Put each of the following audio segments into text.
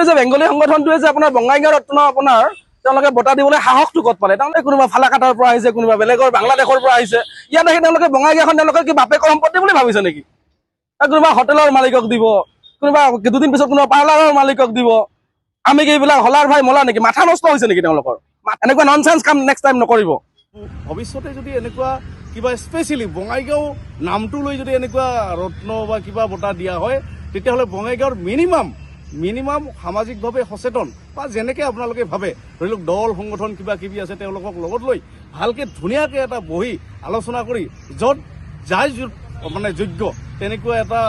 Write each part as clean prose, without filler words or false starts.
যে বেংগলী সংগঠনটোৱে যে আপোনাৰ বঙাইগাঁও ৰত্ন আপোনাৰ তেওঁলোকে বঁটা দিবলৈ সাহসটো ক'ত পালে? তেওঁলোকে কোনোবা ফালাকাটাৰ পৰা আহিছে, কোনোবা বেলেগৰ বাংলাদেশৰ পৰা আহিছে। ইয়াত আহি তেওঁলোকে বঙাইগাঁওখন তেওঁলোকৰ কি বাপেকৰ সম্পত্তি বুলি ভাবিছে নেকি? কোনোবা হোটেলৰ মালিকক দিব, কোনোবা দুদিন পিছত কোনোবা পাৰ্লাৰৰ মালিকক দিব। আমি কি এইবিলাক হলাৰ ভাই মলা নেকি? মাথা নষ্ট হৈছে নেকি তেওঁলোকৰ? এনেকুৱা ননচেন্স কাম নেক্সট টাইম নকৰিব। ভৱিষ্যতে যদি এনেকুৱা কিবা স্পেচিয়েলি বঙাইগাঁও নামটো লৈ যদি এনেকুৱা ৰত্ন বা কিবা বঁটা দিয়া হয়, তেতিয়াহ'লে বঙাইগাঁৱৰ মিনিমাম সামাজিকভাৱে সচেতন বা যেনেকৈ আপোনালোকে ভাবে, ধৰি লওক দল সংগঠন কিবা কিবি আছে, তেওঁলোকক লগত লৈ ভালকৈ ধুনীয়াকৈ এটা বহি আলোচনা কৰি য'ত যাই মানে যোগ্য তেনেকুৱা এটা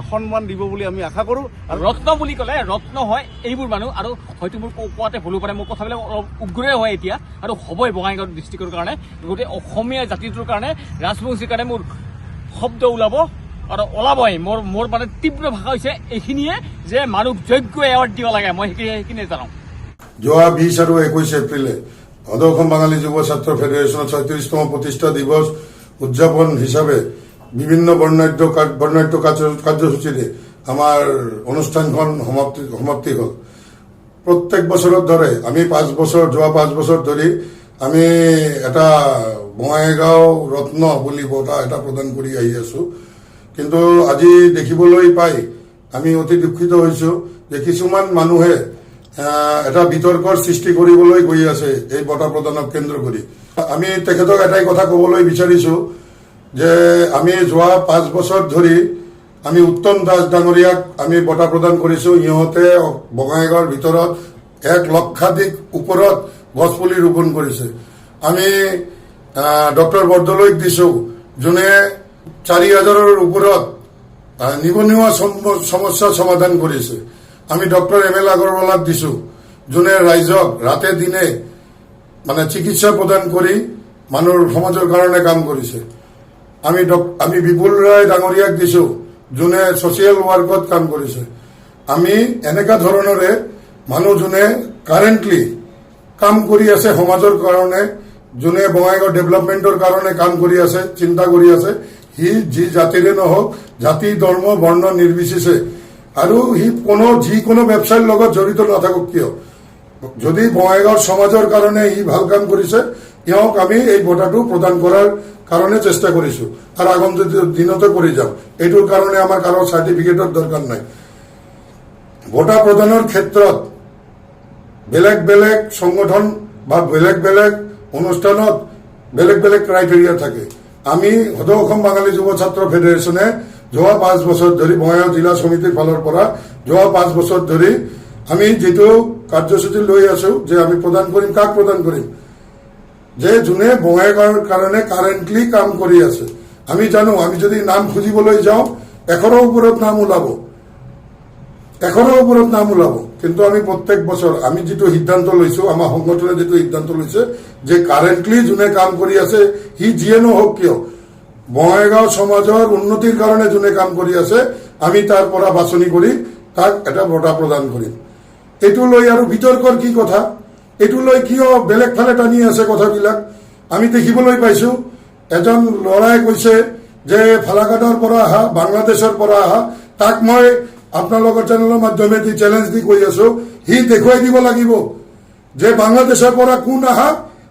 সন্মান দিব বুলি আমি আশা কৰোঁ। আৰু ৰত্ন বুলি ক'লে ৰত্ন হয় এইবোৰ মানুহ, আৰু হয়তো মোৰ কোৱাতে ভুলো পাৰে, মোৰ কথাবিলাক অলপ উগ্ৰে হয় এতিয়া, আৰু হ'বই বঙাইগাঁও ডিষ্ট্ৰিক্টৰ কাৰণে, গোটেই অসমীয়া জাতিটোৰ কাৰণে, ৰাজবংশীৰ কাৰণে মোৰ শব্দ ওলাব আৰু ওলাবই। মোৰ মানে তীব্ৰ ভাষা হৈছে এইখিনিয়ে যে মানুহ যোগ্য এৱাৰ্ড দিব লাগে, মই সেইখিনিয়ে জানো। যোৱা 20 আৰু 21 এপ্ৰিলে সদৌ অসম বাঙালী যুৱ ছাত্ৰ ফেডাৰেশ্যনৰ 36তম প্ৰতিষ্ঠা দিৱস উদযাপন হিচাপে বিভিন্ন বৰ্ণাঢ্য কাৰ্যসূচীৰে আমাৰ অনুষ্ঠানখন সমাপ্তি হ'ল। প্ৰত্যেক বছৰত ধৰে আমি যোৱা 5 বছৰ ধৰি আমি এটা বঙাইগাঁও ৰত্ন বুলি বঁটা এটা প্ৰদান কৰি আহি আছো। কিন্তু আজি দেখিবলৈ পাই আমি অতি দুখিত হৈছো যে কিছুমান মানুহে এটা বিতৰ্কৰ সৃষ্টি কৰিবলৈ গৈ আছে এই বঁটা প্ৰদানক কেন্দ্ৰ কৰি। আমি তেখেতক এটাই কথা ক'বলৈ বিচাৰিছো যে আমি যোৱা 5 বছৰ ধৰি আমি উত্তম দাস ডাঙৰীয়াক আমি বঁটা প্ৰদান কৰিছো। ইহঁতে বঙাইগাঁৱৰ ভিতৰত 1 লক্ষাধিক ওপৰত গছপুলি ৰোপণ কৰিছে। আমি ডক্টৰ বৰদলৈক দিছো, যোনে 4000ৰ ওপৰত নিবনুৱা সমস্যা সমাধান কৰিছে। আমি ডক্টৰ ML আগৰৱালাক দিছো, যোনে ৰাইজক ৰাতে দিনে মানে চিকিৎসা প্ৰদান কৰি মানুহৰ সমাজৰ কাৰণে কাম কৰিছে। আমি বিপুল ৰায় ডাঙৰীয়াক দিছো, যোনে ছচিয়েল ৱাৰ্কত কাম কৰিছে। আমি এনেকা ধৰণৰে মানুহ যোনে কাৰেণ্টলি কাম কৰি আছে সমাজৰ কাৰণে, যোনে বঙাইগাঁও ডেভেলপমেণ্টৰ কাৰণে কাম কৰি আছে, চিন্তা কৰি আছে, সি যি জাতিৰে নহওক, জাতি ধৰ্ম বৰ্ণ নিৰ্বিশেষে, আৰু সি যিকোনো ব্যৱসায়ৰ লগত জড়িত নাথাকক কিয়, যদি বঙাইগাঁৱৰ সমাজৰ কাৰণে সি ভাল কাম কৰিছে, তেওঁক আমি এই বঁটাটো প্ৰদান কৰাৰ কাৰণে চেষ্টা কৰিছো আৰু আগন্তুক দিনতে কৰি যাম। এইটোৰ কাৰণে আমাৰ কাৰো চাৰ্টিফিকেটৰ দৰকাৰ নাই। বঁটা প্ৰদানৰ ক্ষেত্ৰত বেলেগ বেলেগ সংগঠন বা বেলেগ বেলেগ অনুষ্ঠানত বেলেগ বেলেগ ক্ৰাইটেৰিয়া থাকে। আমি সদৌ অসম বাঙালী যুৱ ছাত্ৰ ফেডাৰেশ্যনে যোৱা 5 বছৰ ধৰি বঙাইগাঁও জিলা সমিতিৰ ফালৰ পৰা যোৱা 5 বছৰ ধৰি আমি যিটো কাৰ্যসূচী লৈ আছো যে আমি প্ৰদান কৰিম, কাক প্ৰদান কৰিম, যে যোনে বঙাইগাঁৱৰ কাৰণে কাৰেণ্টলি কাম কৰি আছে। আমি জানো আমি যদি নাম খুজিবলৈ যাওঁ 100ৰ ওপৰত নাম ওলাব, কিন্তু আমি প্ৰত্যেক বছৰ আমি যিটো সিদ্ধান্ত লৈছো, আমাৰ সংগঠনে যিটো সিদ্ধান্ত লৈছে যে কাৰেণ্টলি যোনে কাম কৰি আছে, সি যিয়ে নহওক কিয়, বঙাইগাঁও সমাজৰ উন্নতিৰ কাৰণে যোনে কাম কৰি আছে, আমি তাৰ পৰা বাছনি কৰি তাক এটা বঁটা প্ৰদান কৰিম। এইটো লৈ আৰু বিতৰ্কৰ কি কথা, এইটো লৈ কিয় বেলেগ ফালে টানি আছে কথাবিলাক। আমি দেখিবলৈ পাইছো এজন ল'ৰাই কৈছে যে ফালাকাটাৰ পৰা অহা, বাংলাদেশৰ পৰা অহা, তাক মই আপোনালোকৰ চেনেলৰ মাধ্যমেদি চেলেঞ্জ দি কৈ আছো, সি দেখুৱাই দিব লাগিব যে বাংলাদেশৰ পৰা কোন আহা,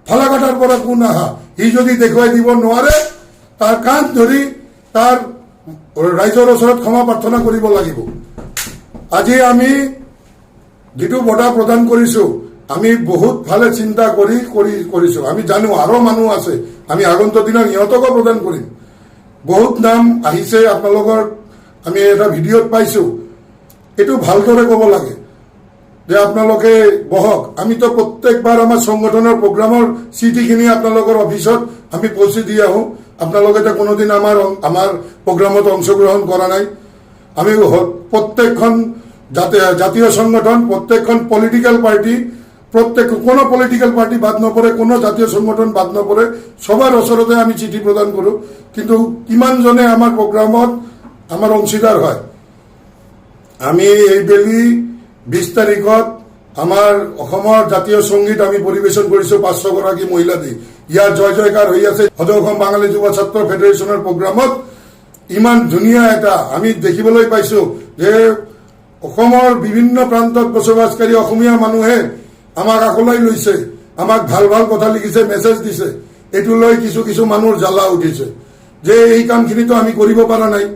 ফালাকাটাৰ পৰা কোন আহা। সি যদি দেখুৱাই দিব নোৱাৰে, তাৰ কাণ ধৰি তাৰ ৰাইজৰ ওচৰত ক্ষমা প্ৰাৰ্থনা কৰিব লাগিব। আজি আমি যিটো বঁটা প্ৰদান কৰিছো, আমি বহুত ভালে চিন্তা কৰিছো। আমি জানো আৰু মানুহ আছে, আমি আগন্তুক দিনত ইহঁতকো প্ৰদান কৰিম। বহুত নাম আহিছে আপোনালোকৰ, আমি এটা ভিডিঅ'ত পাইছো। এইটো ভালদৰে ক'ব লাগে যে আপোনালোকে বহক। আমিতো প্ৰত্যেকবাৰ আমাৰ সংগঠনৰ প্ৰগ্ৰামৰ চিঠিখিনি আপোনালোকৰ অফিচত আমি পৌঁছি দি আহো। আপোনালোকে কোনোদিন আমাৰ প্ৰগ্ৰামত অংশগ্ৰহণ কৰা নাই। আমি প্ৰত্যেকখন জাতীয় সংগঠন, প্ৰত্যেকখন পলিটিকেল পাৰ্টি, কোনো পলিটিকেল পাৰ্টি বাদ নপৰে, কোনো জাতীয় সংগঠন বাদ নপৰে, সবাৰ ওচৰতে আমি চিঠি প্ৰদান কৰো। কিন্তু কিমানজনে আমাৰ প্ৰগ্ৰামত আমাৰ অংশীদাৰ হয়। আমি এইবেলি 20 তাৰিখত আমাৰ অসমৰ জাতীয় সংগীত আমি পৰিবেশন কৰিছো 500 গৰাকী মহিলা দি। ইয়াৰ জয় জয়কাৰ হৈ আছে সদৌ অসম বাঙালী যুৱ ছাত্ৰ ফেডাৰেশ্যনৰ প্ৰগ্ৰামত। ইমান ধুনীয়া এটা আমি দেখিবলৈ পাইছো যে অসমৰ বিভিন্ন প্ৰান্তত বসবাসকাৰী অসমীয়া মানুহে আমাক আকোৱালি লৈছে, আমাক ভাল ভাল কথা লিখিছে, মেছেজ দিছে। এইটো লৈ কিছু কিছু মানুহৰ জ্বালা উঠিছে যে এই কামখিনিতো আমি কৰিব পৰা নাই,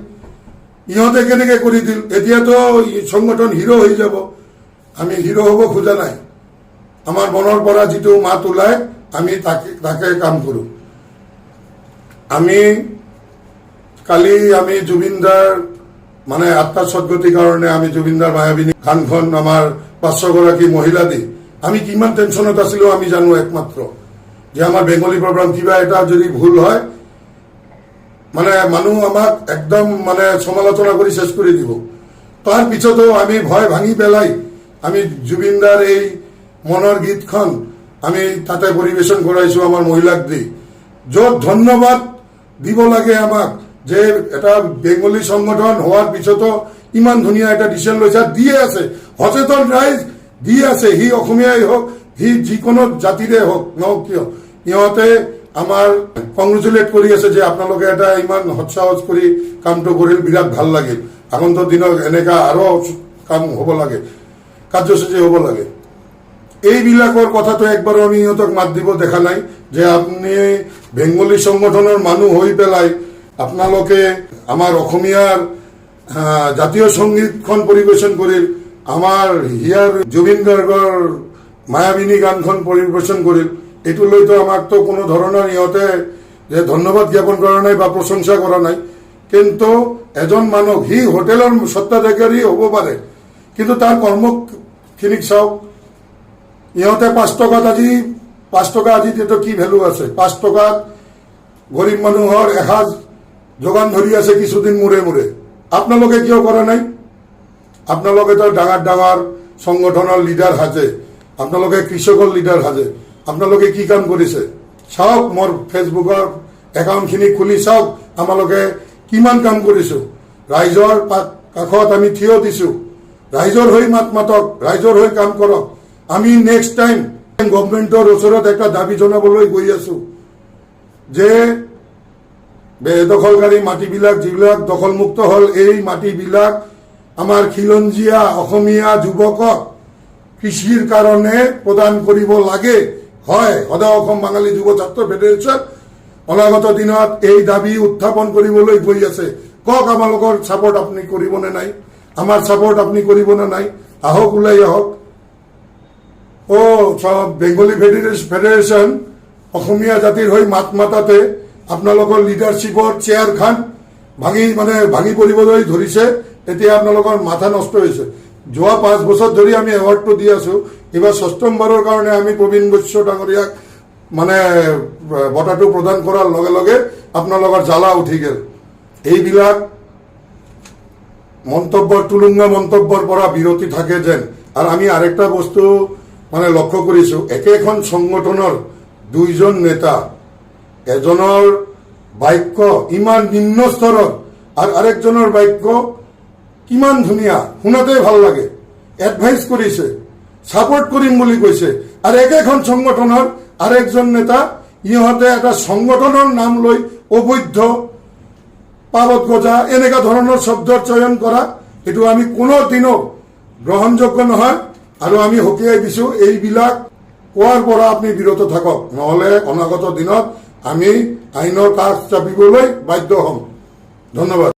ইহঁতে কেনেকে কৰি দিল, এতিয়াতো সংগঠন হিৰো হৈ যাব। আমি হিৰো হ'ব খোজা নাই। আমাৰ মনৰ পৰা যিটো মাত ওলায় আমি তাকে কাম কৰোঁ। কালি আমি জুবিনদাৰ মানে আত্মাৰ সদ্গতিৰ কাৰণে আমি জুবিনদাৰ মায়াবিনী গানখন আমাৰ 500 গৰাকী মহিলা দি আমি কিমান টেনশ্যনত আছিলো আমি জানো একমাত্ৰ, যে আমাৰ বেংগলী প্ৰগ্ৰাম কিবা এটা যদি ভুল হয় মানে মানুহ আমাক একদম মানে সমালোচনা কৰি শেষ কৰি দিব। তাৰ পিছতো আমি ভয় ভাঙি পেলাই আমি জুবিনদাৰ এই মনৰ গীতখন আমি তাতে পৰিবেশন কৰাইছো আমাৰ মহিলাক দি, য'ত ধন্যবাদ দিব লাগে আমাক যে এটা বেংগলী সংগঠন হোৱাৰ পিছতো ইমান ধুনীয়া এটা ডিচিশন লৈছে, দিয়ে আছে সচেতন ৰাইজ দিয়ে আছে, সি অসমীয়াই হওক সি যিকোনো জাতিৰে হওক নহওক কিয়, ইহঁতে আমাৰ কংগ্ৰেচুলেট কৰি আছে যে আপোনালোকে এটা ইমান সৎসাহস কৰি কামটো কৰিল, বিৰাট ভাল লাগিল। আগন্তুক দিনত এনেকা আৰু কাম হ'ব লাগে, কাৰ্যসূচী হ'ব লাগে। এইবিলাকৰ কথাটো একবাৰো আমি ইহঁতক মাত দিব দেখা নাই যে আপুনি বেংগলী সংগঠনৰ মানুহ হৈ পেলাই আপোনালোকে আমাৰ অসমীয়াৰ জাতীয় সংগীতখন পৰিবেশন কৰিল, আমাৰ হিয়াৰ জুবিন গাৰ্গৰ মায়াবিনী গানখন পৰিবেশন কৰিল। এইটো লৈতো আমাকতো কোনো ধৰণৰ ইহঁতে যে ধন্যবাদ জ্ঞাপন কৰা নাই বা প্ৰশংসা কৰা নাই। কিন্তু এজন মানুহ সি হোটেলৰ স্বত্বাধিকাৰী হ'ব পাৰে, কিন্তু তাৰ কৰ্মখিনিক চাওক। ইহঁতে 5 টকাত আজি কি ভেলু আছে? 5 টকাত গৰীব মানুহৰ এসাঁজ যোগান ধৰি আছে কিছুদিন মূৰে মূৰে। আপোনালোকে কিয় কৰা নাই? আপোনালোকেতো ডাঙৰ ডাঙৰ সংগঠনৰ লিডাৰ সাজে, আপোনালোকে কৃষকৰ লিডাৰ সাজে, আপোনালোকে কি কাম কৰিছে চাওক। মোৰ ফেচবুকৰ একাউণ্টখিনি খুলি চাওক, আমালোকে কিমান কাম কৰিছো। ৰাইজৰ কাষত আমি থিয় দিছো, ৰাইজৰ হৈ মাত মাতক, ৰাইজৰ হৈ কাম কৰক। আমি নেক্সট টাইম গভৰ্ণমেণ্টৰ ওচৰত এটা দাবী জনাবলৈ গৈ আছো যে বেদখলকাৰী মাটিবিলাক যিবিলাক দখলমুক্ত হ'ল, এই মাটিবিলাক আমাৰ খিলঞ্জীয়া অসমীয়া যুৱকক কৃষিৰ কাৰণে প্ৰদান কৰিব লাগে। হয়, সদৌ অসম বাঙালী যুৱ ছাত্ৰ ফেডাৰেশ্যন অনাগত দিনত এই দাবী উত্থাপন কৰিবলৈ গৈ আছে। কওক আমালোকৰ ছাপোৰ্ট আপুনি কৰিবনে নাই? আমাৰ ছাপোৰ্ট আপুনি কৰিবনে নাই? আহক, ওলাই আহক। বেংগলী ফেডাৰেশ্যন অসমীয়া জাতিৰ হৈ মাত মাতাতে আপোনালোকৰ লিডাৰশ্বিপৰ চেয়াৰখন ভাঙি পৰিবলৈ ধৰিছে। এতিয়া আপোনালোকৰ মাথা নষ্ট হৈছে। যোৱা 5 বছৰ ধৰি আমি এৱাৰ্ডটো দি আছো, এইবাৰ 6ষ্ঠমবাৰৰ কাৰণে আমি প্ৰবীণ বৈশ্য ডাঙৰীয়াক বঁটাটো প্ৰদান কৰাৰ লগে লগে আপোনালোকৰ জ্বালা উঠি গ'ল। এইবিলাক তুলুঙা মন্তব্যৰ পৰা বিৰতি থাকে যেন। আৰু আমি আৰেকটা বস্তু লক্ষ্য কৰিছো, একেখন সংগঠনৰ 2জন নেতা, এজনৰ বাক্য ইমান নিম্ন স্তৰত আৰু আৰেকজনৰ বাক্য কিমান ধুনীয়া, শুনাতে ভাল লাগে। এডভাইস কৰিছে, সাপোৰ্ট কৰিম বুলি কৈছে। আৰু একেখন সংগঠনৰ আৰেকজন নেতা ইহঁতে এটা সংগঠনৰ নাম লৈ অবৈধ পালত গজা এনেকা ধৰণৰ শব্দৰ চয়ন কৰা, এইটো আমি কোনোদিনো গ্ৰহণযোগ্য নহয়। আৰু আমি সকীয়াই দিছো, এইবিলাক কোৱাৰ পৰা আপুনি বিৰত থাকক, নহলে অনাগত দিনত আমি আইনৰ কাষ চাপিবলৈ বাধ্য হ'ম। ধন্যবাদ।